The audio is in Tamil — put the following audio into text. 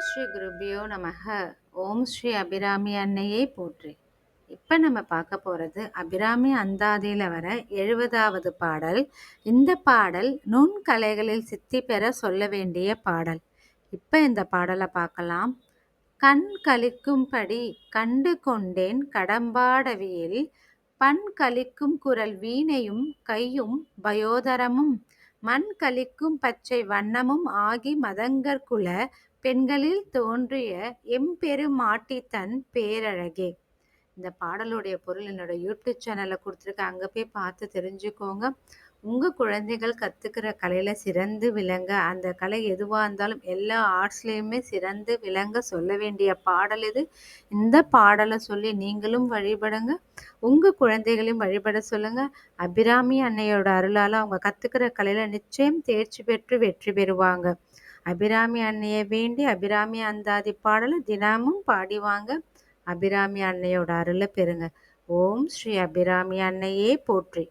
ஸ்ரீ குருபியோ நமக. ஓம் ஸ்ரீ அபிராமி அன்னையே போற்றி. இப்போ நம்ம பார்க்க போகிறது அபிராமி அந்தாதியில் வர 70வது பாடல். இந்த பாடல் நுண்கலைகளில் சித்தி பெற சொல்ல வேண்டிய பாடல். இப்போ இந்த பாடலை பார்க்கலாம். கண் கலிக்கும்படி கண்டு கொண்டேன் கடம்பாடவியில் பண் கலிக்கும் குரல் வீணையும் கையும் பயோதரமும் மண் கலிக்கும் பச்சை வண்ணமும் ஆகி மதங்கற்குல பெண்களில் தோன்றிய எம்பெருமாட்டித்தன் பேரழகே. இந்த பாடலுடைய பொருள் என்னோட யூடியூப் சேனலில் கொடுத்துருக்கேன், அங்கே போய் பார்த்து தெரிஞ்சுக்கோங்க. உங்கள் குழந்தைகள் கற்றுக்கிற கலையில் சிறந்து விளங்க, அந்த கலை எதுவாக இருந்தாலும் எல்லா ஆர்ட்ஸ்லேயுமே சிறந்து விளங்க சொல்ல வேண்டிய பாடல் இது. இந்த பாடலை சொல்லி நீங்களும் வழிபடுங்க, உங்கள் குழந்தைகளையும் வழிபட சொல்லுங்கள். அபிராமி அன்னையோட அருளால் அவங்க கற்றுக்கிற கலையில் நிச்சயம் தேர்ச்சி பெற்று வெற்றி பெறுவாங்க. அபிராமி அன்னையை வேண்டி அபிராமி அந்தாதி பாடலை தினமும் பாடிவாங்க. அபிராமி அன்னையோட அருளை பெறுங்க. ஓம் ஸ்ரீ அபிராமி அன்னையே போற்றி.